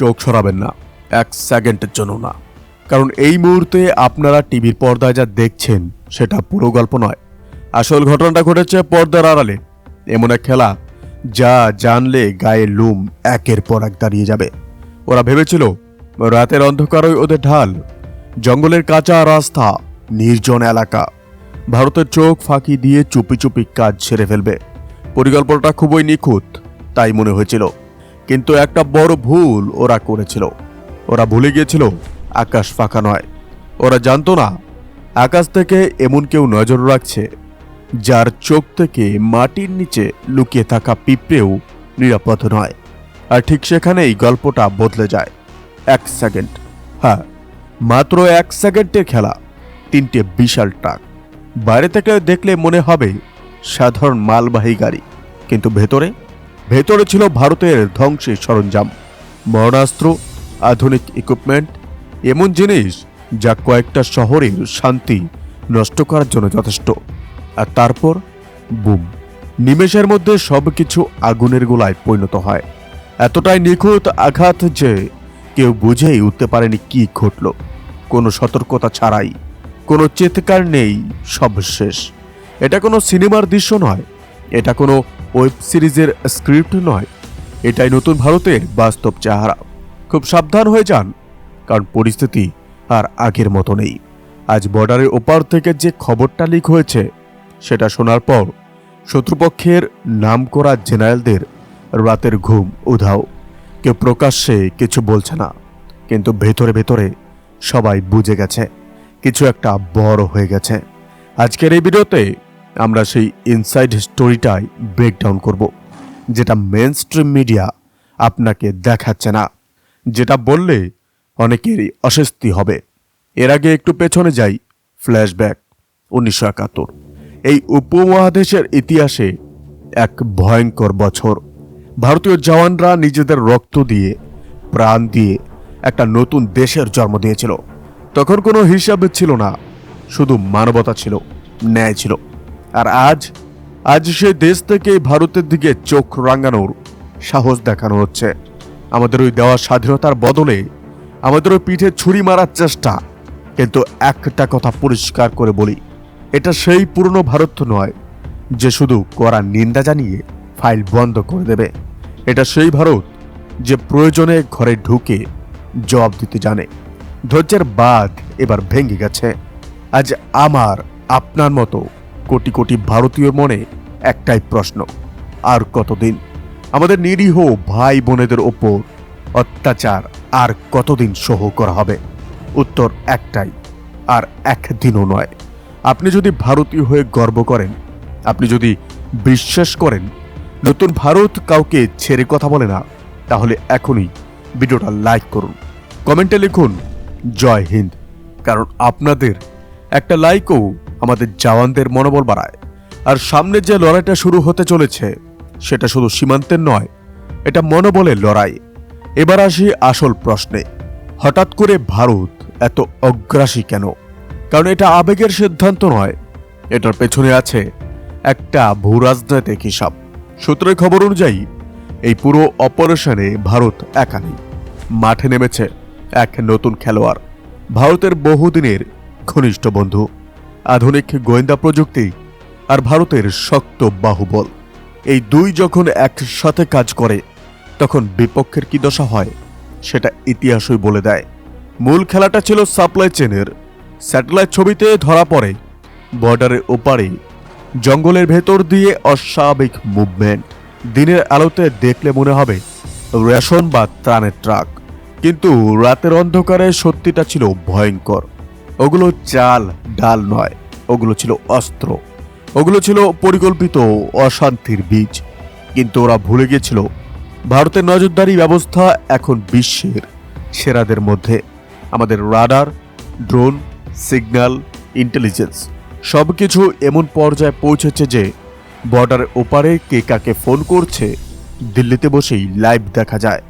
চোখ সরাবেন না, এক সেকেন্ডের জন্য না। কারণ এই মুহূর্তে আপনারা টিভির পর্দায় যা দেখছেন সেটা পুরো গল্প নয়। আসল ঘটনাটা ঘটেছে পর্দার আড়ালে। এমন এক খেলা যা জানলে গায়ে লুম একের পর এক দাঁড়িয়ে যাবে। ওরা ভেবেছিল রাতের অন্ধকারই ওদের ঢাল, জঙ্গলের কাঁচা রাস্তা, নির্জন এলাকা। ভারতের চোখ ফাঁকি দিয়ে চুপি চুপি কাজ সেরে ফেলবে। পরিকল্পনাটা খুবই নিখুঁত তাই মনে হয়েছিল, কিন্তু একটা বড় ভুল ওরা করেছিল। ওরা ভুলে গিয়েছিল আকাশ ফাঁকা নয়। ওরা জানতো না আকাশ থেকে এমন কেউ নজর রাখছে যার চোখ থেকে মাটির নিচে লুকিয়ে থাকা পিঁপড়েও নিরাপদ নয়। আর ঠিক সেখানেই গল্পটা বদলে যায়। 1 সেকেন্ড, হ্যাঁ মাত্র 1 সেকেন্ডের খেলা। 3টে বিশাল ট্রাক। বাইরে থেকে দেখলে মনে হবে সাধারণ মালবাহী গাড়ি, কিন্তু ভেতরে ভেতরে ছিল ভারতের ধ্বংসের সরঞ্জাম, মরণাস্ত্র, আধুনিক ইকুইপমেন্ট, এমন জিনিস যা কয়েকটা শহরের শান্তি নষ্ট করার জন্য যথেষ্ট। আর তারপর বুম, নিমেষের মধ্যে সবকিছু আগুনের গোলায় পরিণত হয়। এতটাই নিখুঁত আঘাত যে কেউ বুঝেই উঠতে পারেনি কি ঘটল। কোনো সতর্কতা ছাড়াই, কোনো চিৎকার নেই, সব শেষ। এটা কোনো সিনেমার দৃশ্য নয়, এটা কোনো ওয়েব সিরিজের স্ক্রিপ্ট নয়, এটাই নতুন ভারতের বাস্তব চেহারা। খুব সাবধান হয়ে যান, কারণ পরিস্থিতি আর আগের মতো নেই। আজ বর্ডারের ওপার থেকে যে খবরটা লিক হয়েছে সেটা শোনার পর শত্রুপক্ষের নামকরা জেনারেলদের রাতের ঘুম উধাও। কেউ প্রকাশ্যে কিছু বলছে না, কিন্তু ভেতরে ভেতরে সবাই বুঝে গেছে কিছু একটা বড় হয়ে গেছে। আজকের এই ভিডিওতে আমরা সেই ইনসাইড স্টোরিটাই ব্রেকডাউন করব, যেটা মেন স্ট্রিম মিডিয়া আপনাকে দেখাচ্ছে না, যেটা বললে অনেকেরই অস্বস্তি হবে। এর আগে একটু পেছনে যাই। ফ্ল্যাশব্যাক 1971। এই উপমহাদেশের ইতিহাসে এক ভয়ঙ্কর বছর। ভারতীয় জওয়ানরা নিজেদের রক্ত দিয়ে, প্রাণ দিয়ে একটা নতুন দেশের জন্ম দিয়েছিল। তখন কোনো হিসাব ছিল না, শুধু মানবতা ছিল, ন্যায় ছিল। আর আজ সেই দেশ থেকে ভারতের দিকে চোখ রাঙানোর সাহস দেখানো হচ্ছে। আমাদের ওই দেওয়া স্বাধীনতার বদলে আমাদের ওই পিঠে ছুরি মারার চেষ্টা। কিন্তু একটা কথা পরিষ্কার করে বলি, এটা সেই পুরনো ভারত নয় যে শুধু কড়া নিন্দা জানিয়ে ফাইল বন্ধ করে দেবে। এটা সেই ভারত যে প্রয়োজনে ঘরে ঢুকে জবাব দিতে জানে। ধৈর্যের বাঁধ এবার ভেঙে গেছে। আজ আমার, আপনার মতো কোটি কোটি ভারতীয়র মনে একটাই প্রশ্ন, আর কতদিন? আমাদের নিরীহ ভাই বোনেদের ওপর অত্যাচার আর কতদিন সহ করা হবে? উত্তর একটাই, আর একদিনও নয়। আপনি যদি ভারতীয় হয়ে গর্ব করেন, আপনি যদি বিশ্বাস করেন নতুন ভারত কাউকে ছেড়ে কথা বলে না, তাহলে এখনই ভিডিওটা লাইক করুন, কমেন্টে লিখুন জয় হিন্দ। কারণ আপনাদের একটা লাইকও আমাদের জওয়ানদের মনোবল বাড়ায়। আর সামনে যে লড়াইটা শুরু হতে চলেছে সেটা শুধু সীমান্তের নয়, এটা মনোবলের লড়াই। এবার আসি আসল প্রশ্নে, হঠাৎ করে ভারত এত অগ্রাসী কেন? কারণ এটা আবেগের সিদ্ধান্ত নয়, এটার পেছনে আছে একটা ভূরাজনৈতিক হিসাব। সূত্রের খবর অনুযায়ী এই পুরো অপারেশনে ভারত একা নেই। মাঠে নেমেছে এক নতুন খেলোয়াড়, ভারতের বহুদিনের ঘনিষ্ঠ বন্ধু, আধুনিক গোয়েন্দা প্রযুক্তি আর ভারতের শক্ত বাহুবল। এই দুই যখন একসাথে কাজ করে তখন বিপক্ষের কি দশা হয় সেটা ইতিহাসই বলে দেয়। মূল খেলাটা ছিল সাপ্লাই চেনের। স্যাটেলাইট ছবিতে ধরা পড়ে বর্ডারের ওপারে জঙ্গলের ভেতর দিয়ে অস্বাভাবিক মুভমেন্ট। দিনের আলোতে দেখলে মনে হবে রেশন বা ত্রাণের ট্রাক, কিন্তু রাতের অন্ধকারে সত্যিটা ছিল ভয়ঙ্কর। ওগুলো চাল ডাল নয়, ওগুলো ছিল অস্ত্র, ওগুলো ছিল পরিকল্পিত অশান্তির বীজ। কিন্তু ওরা ভুলে গিয়েছিল ভারতের নজরদারি ব্যবস্থা এখন বিশ্বের সেরাদের মধ্যে। আমাদের রাডার, ড্রোন, সিগন্যাল, ইন্টেলিজেন্স সবকিছু এমন পর্যায়ে পৌঁছেছে যে বর্ডারের ওপারে কে কাকে ফোন করছে দিল্লিতে বসেই লাইভ দেখা যায়।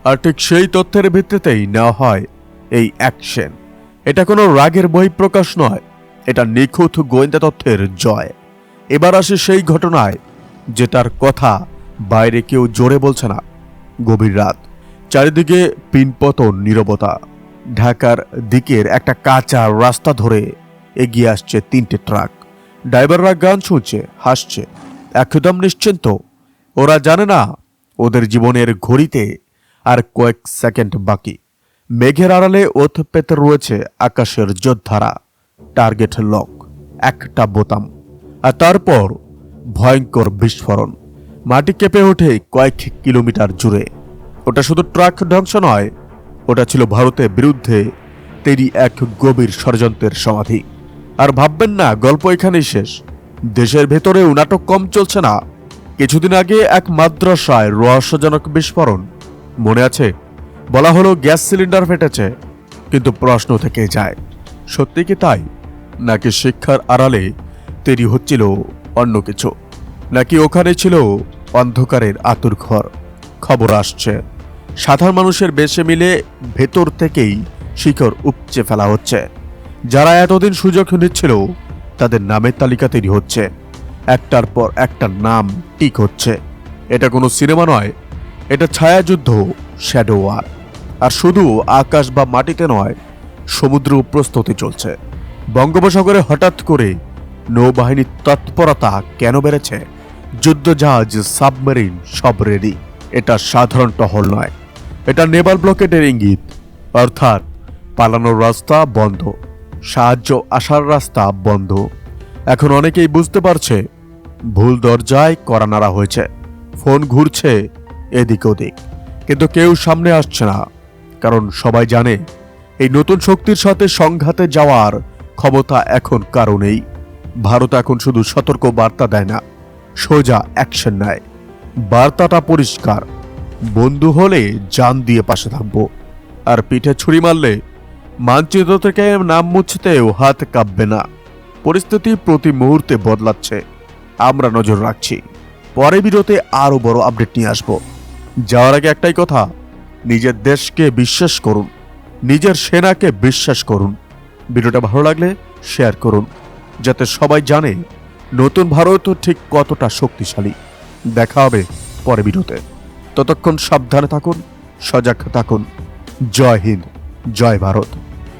আর ঠিক সেই তথ্যের ভিত্তিতেই নেওয়া হয় এই অ্যাকশন। এটা কোনো রাগের বহিঃপ্রকাশ নয়, এটা নিখুঁত গোয়েন্দা তথ্যের জয়। এবার আসে সেই ঘটনায় যেটার কথা বাইরে কেউ জোরে বলছে না। গভীর রাত, চারিদিকে পিনপতন নীরবতা। ঢাকার দিকের একটা কাঁচা রাস্তা ধরে এগিয়ে আসছে 3টে ট্রাক। ড্রাইভাররা গান শুনছে, হাসছে, একদম নিশ্চিন্ত। ওরা জানে না ওদের জীবনের ঘড়িতে আর কয়েক সেকেন্ড বাকি। মেঘের আড়ালে ওথ পেতে রয়েছে আকাশের যোদ্ধারা। টার্গেট লক, একটা বোতাম, আর তারপর ভয়ঙ্কর বিস্ফোরণ। মাটি কেঁপে ওঠে কয়েক কিলোমিটার জুড়ে। ওটা শুধু ট্রাক ধ্বংস নয়, ওটা ছিল ভারতের বিরুদ্ধে তৈরি এক গভীর ষড়যন্ত্রের সমাধি। আর ভাববেন না গল্প এখানেই শেষ। দেশের ভেতরেও নাটক কম চলছে না। কিছুদিন আগে এক মাদ্রাসায় রহস্যজনক বিস্ফোরণ, মনে আছে? বলা হলো গ্যাস সিলিন্ডার ফেটেছে, কিন্তু প্রশ্ন থেকে যায়, সত্যি কি তাই? নাকি শিক্ষার আড়ালে তৈরি হচ্ছিল অন্য কিছু? নাকি ওখানে ছিল অন্ধকারের আতুর ঘর? খবর আসছে সাধারণ মানুষের বেশে মিলে ভেতর থেকেই শিকড় উপচে ফেলা হচ্ছে। যারা এতদিন সুযোগ নিচ্ছিল তাদের নামের তালিকা তৈরি হচ্ছে। একটার পর একটা নাম টিক হচ্ছে। এটা কোনো সিনেমা নয়, এটা ছায়াযুদ্ধ, শ্যাডো ওয়ার। আর শুধু আকাশ বা মাটিতে নয়, সমুদ্র প্রস্তুতি চলছে। বঙ্গোপসাগরে হঠাৎ করে নৌবাহিনীর তৎপরতা কেন বেড়েছে? যুদ্ধজাহাজ, সাবমেরিন সব রেডি। এটা সাধারণ টহল নয়, এটা নেভাল ব্লকেটের ইঙ্গিত। অর্থাৎ পালানোর রাস্তা বন্ধ, সাহায্য আসার রাস্তা বন্ধ। এখন অনেকেই বুঝতে পারছে ভুল দরজায় কড়া নাড়া হয়েছে। ফোন ঘুরছে এদিক ওদিক, কিন্তু কেউ সামনে আসছে না, কারণ সবাই জানে এই নতুন শক্তির সাথে সংঘাতে যাওয়ার ক্ষমতা এখন কারো নেই। ভারত এখন শুধু সতর্ক বার্তা দেয় না, সোজা অ্যাকশন নেয়। বার্তাটা পরিষ্কার, বন্ধু হলে জান দিয়ে পাশে থাকবো, আর পিঠে ছুরি মারলে মানচিত্র থেকে নাম মুছতেও হাত কাঁপবে না। পরিস্থিতি প্রতি মুহূর্তে বদলাচ্ছে, আমরা নজর রাখছি। পরে ভিডিওতে আরো বড় আপডেট নিয়ে আসবো। যাওয়ার আগে একটাই কথা, নিজের দেশকে বিশ্বাস করুন, নিজের সেনাকে বিশ্বাস করুন। ভিডিওটা ভালো লাগলে শেয়ার করুন, যাতে সবাই জানে নতুন ভারত ঠিক কতটা শক্তিশালী। দেখা হবে পরে ভিডিওতে। ততক্ষণ সাবধানে থাকুন, সজাগ থাকুন। জয় হিন্দ, জয় ভারত।